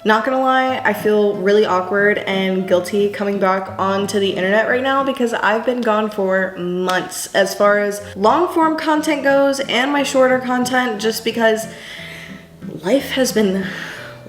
Not gonna lie, I feel really awkward and guilty coming back onto the internet right now because I've been gone for months as far as long form content goes and my shorter content, just because life has been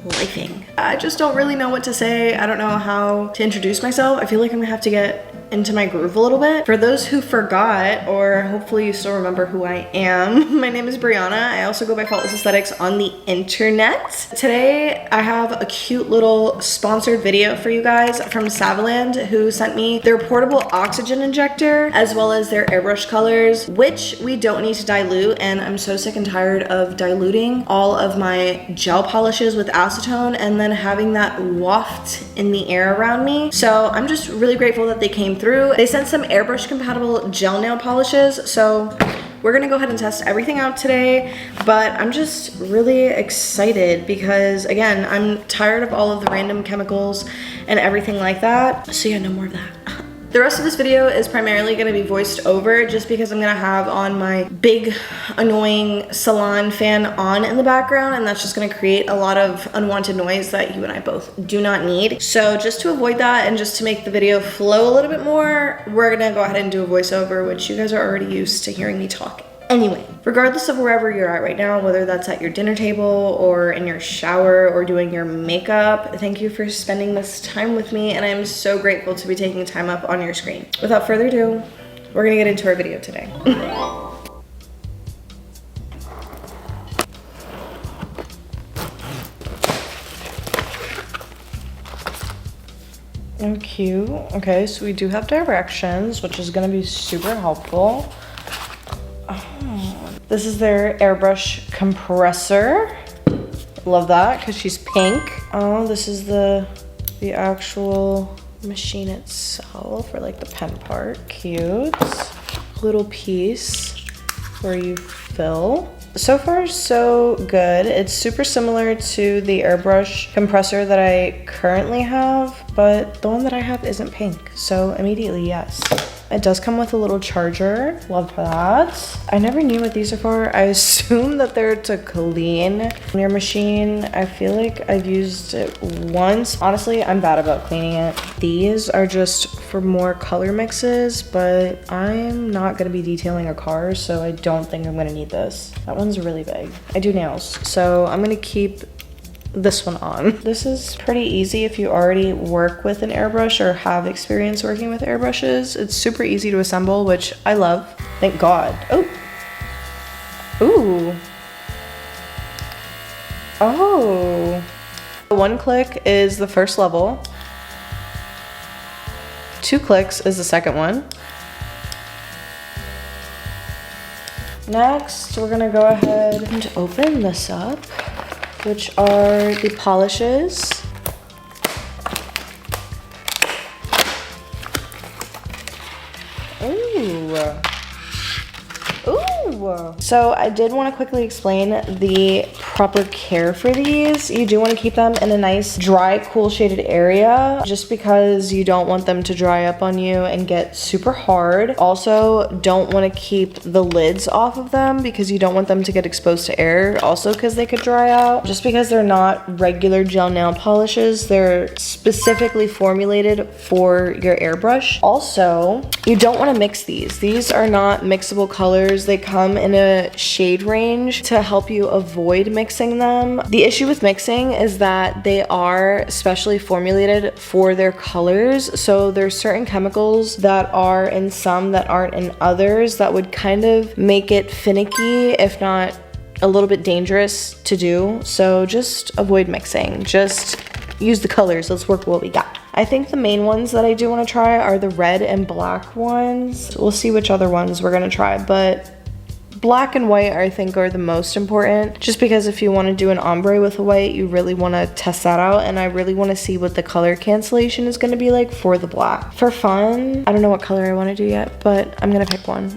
lifing. I just don't really know what to say. I don't know how to introduce myself. I feel like I'm gonna have to get into my groove a little bit. For those who forgot, or hopefully you still remember who I am, my name is Brianna. I also go by Faultless Aesthetics on the internet. Today I have a cute little sponsored video for you guys from SAVILAND, who sent me their portable oxygen injector as well as their airbrush colors, which we don't need to dilute, and I'm so sick and tired of diluting all of my gel polishes with acetone and then having that waft in the air around me. So I'm just really grateful that they came through. They sent some airbrush compatible gel nail polishes, so we're gonna go ahead and test everything out today, but I'm just really excited because, again, I'm tired of all of the random chemicals and everything like that. So yeah, no more of that. The rest of this video is primarily gonna be voiced over just because I'm gonna have on my big annoying salon fan on in the background, and that's just gonna create a lot of unwanted noise that you and I both do not need. So just to avoid that and just to make the video flow a little bit more, we're gonna go ahead and do a voiceover, which you guys are already used to hearing me talk. Anyway, regardless of wherever you're at right now, whether that's at your dinner table or in your shower or doing your makeup, thank you for spending this time with me, and I'm so grateful to be taking time up on your screen. Without further ado, we're gonna get into our video today. Oh, cute. Okay, so we do have directions, which is gonna be super helpful. This is their airbrush compressor. Love that because she's pink. Oh, this is the actual machine itself, or like the pen part. Cute. Little piece where you fill. So far, so good. It's super similar to the airbrush compressor that I currently have, but the one that I have isn't pink, so immediately yes. It does come with a little charger. Love that. I never knew what these are for. I assume that they're to clean your machine. I feel like I've used it once. Honestly, I'm bad about cleaning it. These are just for more color mixes, but I'm not gonna be detailing a car, so I don't think I'm gonna need this. That one's really big. I do nails, so I'm gonna keep this one on. This is pretty easy if you already work with an airbrush or have experience working with airbrushes. It's super easy to assemble, which I love. Thank God. Oh. Ooh. Oh. One click is the first level. 2 clicks is the second one. Next, we're gonna go ahead and open this up, which are the polishes. Ooh. Ooh. So I did want to quickly explain the proper care for these. You do want to keep them in a nice, dry, cool shaded area just because you don't want them to dry up on you and get super hard. Also, don't want to keep the lids off of them because you don't want them to get exposed to air. Also, because they could dry out. Just because they're not regular gel nail polishes, they're specifically formulated for your airbrush. Also, you don't want to mix these. These are not mixable colors. They come in a shade range to help you avoid mixing them. The issue with mixing is that they are specially formulated for their colors. So there's certain chemicals that are in some that aren't in others that would kind of make it finicky, if not a little bit dangerous to do. So just avoid mixing. Just use the colors. Let's work with what we got. I think the main ones that I do want to try are the red and black ones. We'll see which other ones we're going to try, but black and white I think are the most important, just because if you want to do an ombre with a white, you really want to test that out, and I really want to see what the color cancellation is going to be like for the black. For fun, I don't know what color I want to do yet, but I'm going to pick one.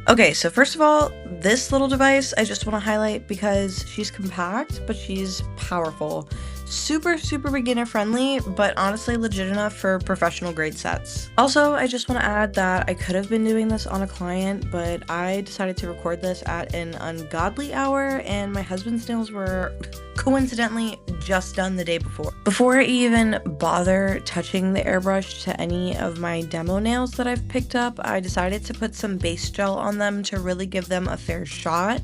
Okay, so first of all, this little device I just want to highlight because she's compact, but she's powerful. Super, super beginner friendly, but honestly legit enough for professional grade sets. Also, I just want to add that I could have been doing this on a client, but I decided to record this at an ungodly hour, and my husband's nails were coincidentally just done the day before. Before I even bother touching the airbrush to any of my demo nails that I've picked up, I decided to put some base gel on them to really give them a fair shot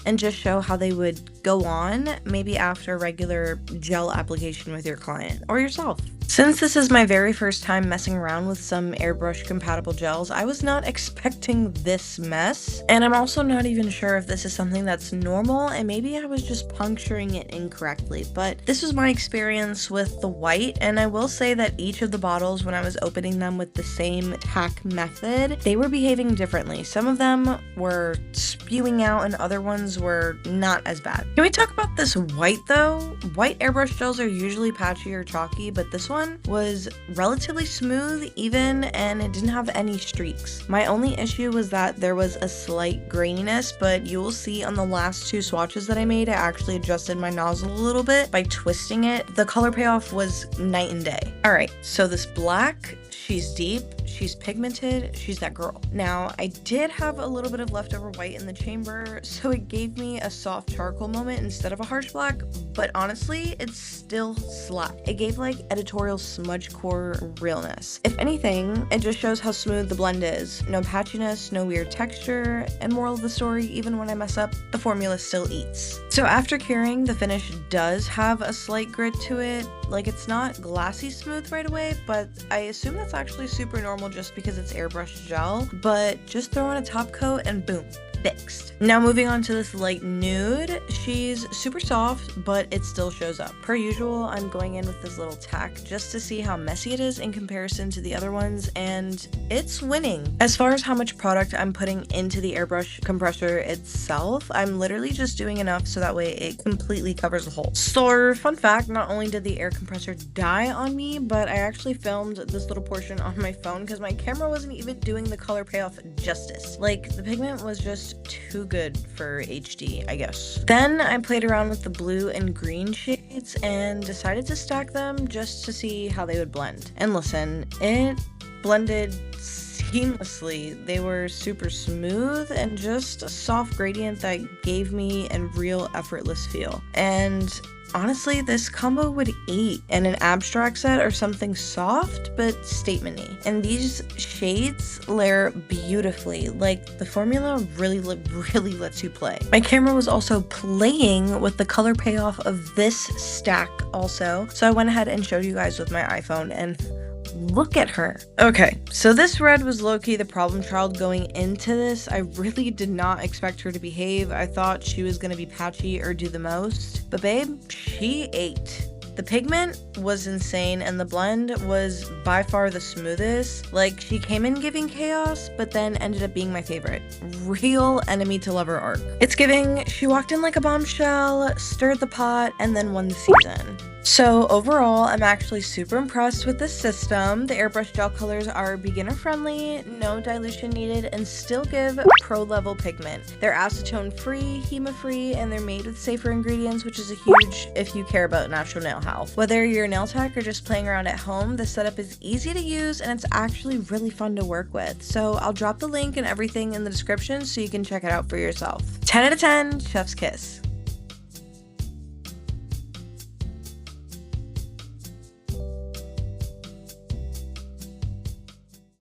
and just show how they would go on, maybe after regular gel application with your client or yourself. Since this is my very first time messing around with some airbrush compatible gels, I was not expecting this mess, and I'm also not even sure if this is something that's normal, and maybe I was just puncturing it incorrectly, but this was my experience with the white, and I will say that each of the bottles, when I was opening them with the same tack method, they were behaving differently. Some of them were spewing out and other ones were not as bad. Can we talk about this white though? White airbrush gels are usually patchy or chalky, but this one was relatively smooth, even, and it didn't have any streaks. My only issue was that there was a slight graininess, but you will see on the last two swatches that I made, I actually adjusted my nozzle a little bit by twisting it. The color payoff was night and day. All right, so this black, she's deep, she's pigmented, she's that girl. Now, I did have a little bit of leftover white in the chamber, so it gave me a soft charcoal moment instead of a harsh black, but honestly, it's still slapped. It gave like editorial smudge core realness. If anything, it just shows how smooth the blend is. No patchiness, no weird texture, and moral of the story, even when I mess up, the formula still eats. So after curing, the finish does have a slight grit to it. Like, it's not glassy smooth right away, but I assume that's actually super normal just because it's airbrush gel. But just throw on a top coat and boom, fixed. Now moving on to this light nude, she's super soft, but it still shows up. Per usual, I'm going in with this little tack just to see how messy it is in comparison to the other ones, and it's winning. As far as how much product I'm putting into the airbrush compressor itself, I'm literally just doing enough so that way it completely covers the hole. So fun fact, not only did the air compressor die on me, but I actually filmed this little portion on my phone because my camera wasn't even doing the color payoff justice. Like, the pigment was just too good for HD, I guess. Then I played around with the blue and green shades and decided to stack them just to see how they would blend. And listen, it blended seamlessly. They were super smooth and just a soft gradient that gave me a real effortless feel. And honestly, this combo would eat in an abstract set or something soft but statement-y. And these shades layer beautifully. Like, the formula really lets you play. My camera was also playing with the color payoff of this stack also, so I went ahead and showed you guys with my iPhone, and look at her. Okay, so this red was low-key the problem child going into this. I really did not expect her to behave. I thought she was gonna be patchy or do the most, but babe, she ate. The pigment was insane and the blend was by far the smoothest. Like, she came in giving chaos, but then ended up being my favorite. Real enemy to lover arc. It's giving, she walked in like a bombshell, stirred the pot, and then won the season. So overall, I'm actually super impressed with this system. The airbrush gel colors are beginner friendly, no dilution needed, and still give pro level pigment. They're acetone free, HEMA free, and they're made with safer ingredients, which is a huge if you care about natural nail health. Whether you're a nail tech or just playing around at home, the setup is easy to use and it's actually really fun to work with. So I'll drop the link and everything in the description so you can check it out for yourself. 10 out of 10, chef's kiss.